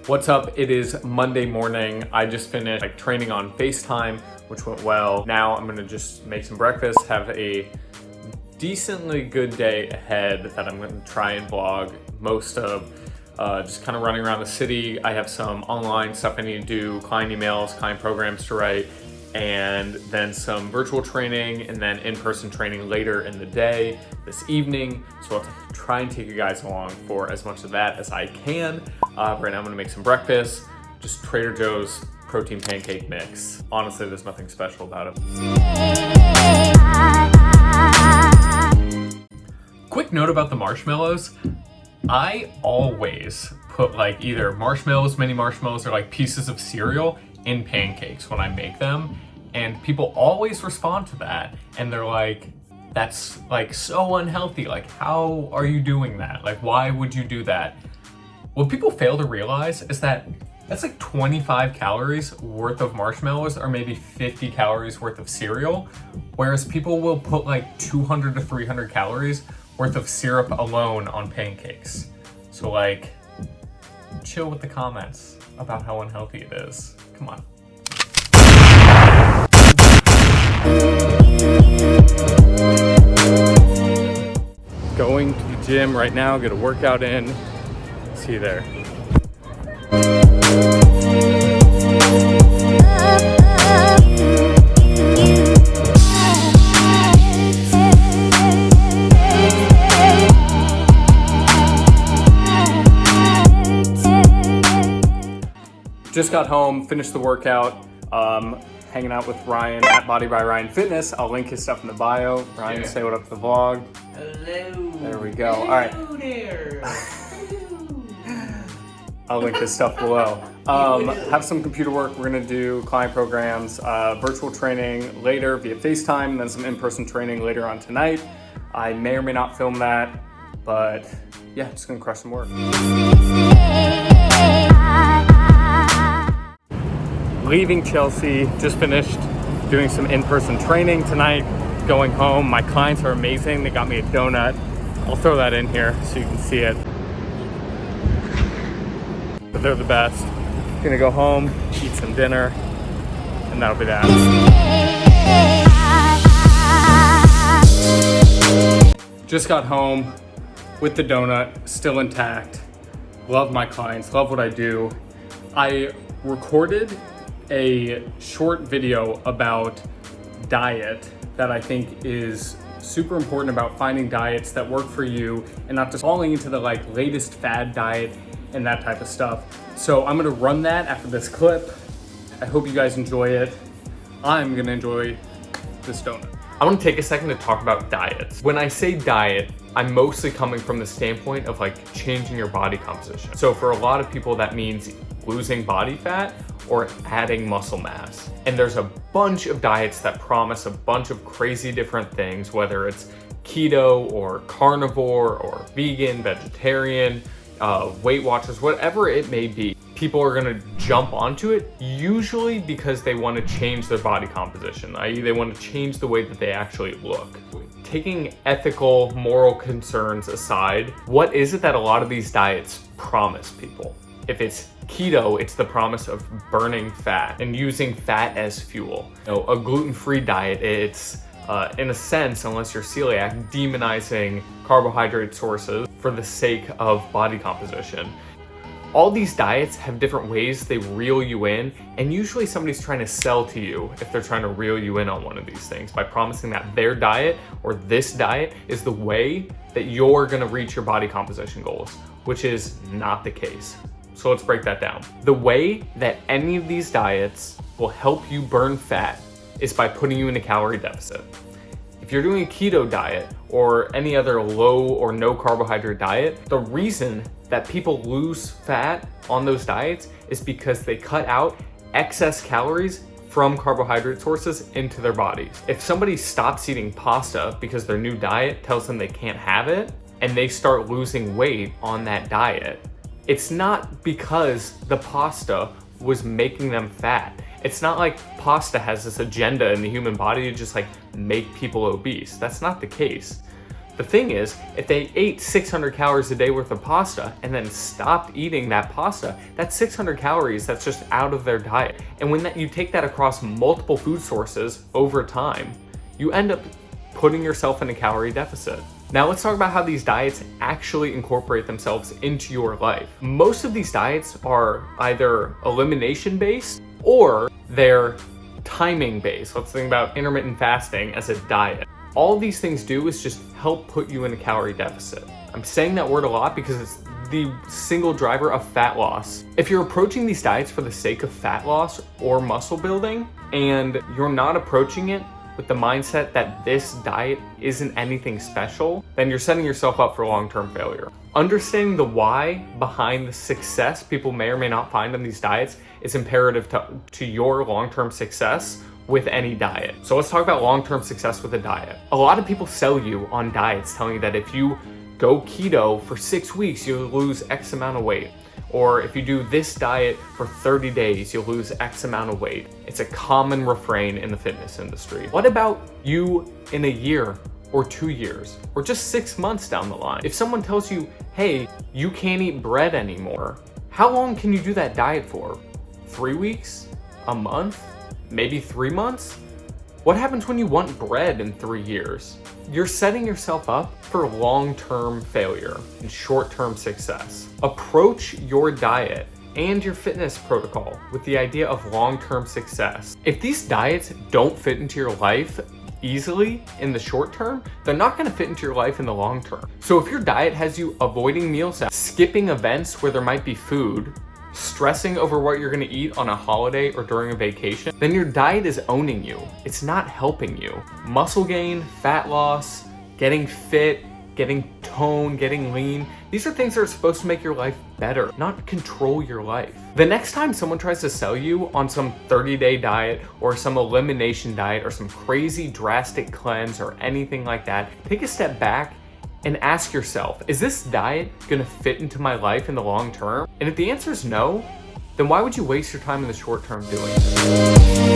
What's up? It is Monday morning. I just finished training on FaceTime, which went well. Now I'm gonna just make some breakfast, have a decently good day ahead that I'm gonna try and vlog most of. Just kind of running around the city. I have some online stuff I need to do, client emails, client programs to write, and then some virtual training and then in-person training later in the day this evening. So I'll try and take you guys along for as much of that as I can. Right now I'm gonna make some breakfast, just Trader Joe's protein pancake mix. Honestly, there's nothing special about it. Quick note about the marshmallows. I always put either marshmallows, mini marshmallows, or pieces of cereal in pancakes when I make them. And people always respond to that. And they're like, that's so unhealthy. How are you doing that? Why would you do that? What people fail to realize is that that's 25 calories worth of marshmallows or maybe 50 calories worth of cereal. Whereas people will put 200 to 300 calories worth of syrup alone on pancakes. So chill with the comments about how unhealthy it is. Come on. Going to the gym right now, get a workout in. See you there. Just got home, finished the workout, hanging out with Ryan at Body by Ryan Fitness. I'll link his stuff in the bio. Ryan, say what up to the vlog. Hello. There we go. All right. Hello there. I'll link this stuff below. Have some computer work. We're gonna do client programs, virtual training later via FaceTime, and then some in-person training later on tonight. I may or may not film that, but yeah, just gonna crush some work. Leaving Chelsea, just finished doing some in-person training tonight, going home. My clients are amazing. They got me a donut. I'll throw that in here so you can see it. But they're the best. Gonna go home, eat some dinner, and that'll be that. Just got home with the donut, still intact. Love my clients, love what I do. I recorded a short video about diet that I think is super important about finding diets that work for you and not just falling into the latest fad diet and that type of stuff. So I'm gonna run that after this clip. I hope you guys enjoy it. I'm gonna enjoy this donut. I wanna take a second to talk about diets. When I say diet, I'm mostly coming from the standpoint of changing your body composition. So for a lot of people, that means losing body fat or adding muscle mass. And there's a bunch of diets that promise a bunch of crazy different things, whether it's keto or carnivore or vegan, vegetarian, Weight Watchers, whatever it may be. People are gonna jump onto it, usually because they wanna change their body composition, i.e. they wanna change the way that they actually look. Taking ethical, moral concerns aside, what is it that a lot of these diets promise people? If it's keto, it's the promise of burning fat and using fat as fuel. A gluten-free diet, it's in a sense, unless you're celiac, demonizing carbohydrate sources for the sake of body composition. All these diets have different ways they reel you in, and usually somebody's trying to sell to you if they're trying to reel you in on one of these things by promising that their diet or this diet is the way that you're gonna reach your body composition goals, which is not the case. So let's break that down. The way that any of these diets will help you burn fat is by putting you in a calorie deficit. If you're doing a keto diet or any other low or no carbohydrate diet, the reason that people lose fat on those diets is because they cut out excess calories from carbohydrate sources into their bodies. If somebody stops eating pasta because their new diet tells them they can't have it, and they start losing weight on that diet, it's not because the pasta was making them fat. It's not like pasta has this agenda in the human body to just like make people obese. That's not the case. The thing is, if they ate 600 calories a day worth of pasta and then stopped eating that pasta, that's 600 calories that's just out of their diet. And when you take that across multiple food sources over time, you end up putting yourself in a calorie deficit. Now let's talk about how these diets actually incorporate themselves into your life. Most of these diets are either elimination based or they're timing based. Let's think about intermittent fasting as a diet. All these things do is just help put you in a calorie deficit. I'm saying that word a lot because it's the single driver of fat loss. If you're approaching these diets for the sake of fat loss or muscle building, and you're not approaching it with the mindset that this diet isn't anything special, then you're setting yourself up for long-term failure. Understanding the why behind the success people may or may not find on these diets is imperative to your long-term success with any diet. So let's talk about long-term success with a diet. A lot of people sell you on diets telling you that if you go keto for 6 weeks, you'll lose X amount of weight. Or if you do this diet for 30 days, you'll lose X amount of weight. It's a common refrain in the fitness industry. What about you in a year or 2 years or just 6 months down the line? If someone tells you, hey, you can't eat bread anymore, how long can you do that diet for? 3 weeks? A month? Maybe 3 months? What happens when you want bread in 3 years? You're setting yourself up for long-term failure and short-term success. Approach your diet and your fitness protocol with the idea of long-term success. If these diets don't fit into your life easily in the short term, they're not gonna fit into your life in the long term. So if your diet has you avoiding meals, skipping events where there might be food, stressing over what you're gonna eat on a holiday or during a vacation, then your diet is owning you. It's not helping you. Muscle gain, fat loss, getting fit, getting toned, getting lean, these are things that are supposed to make your life better, not control your life. The next time someone tries to sell you on some 30-day diet or some elimination diet or some crazy drastic cleanse or anything like that, take a step back and ask yourself, is this diet gonna fit into my life in the long term? And if the answer is no, then why would you waste your time in the short term doing it?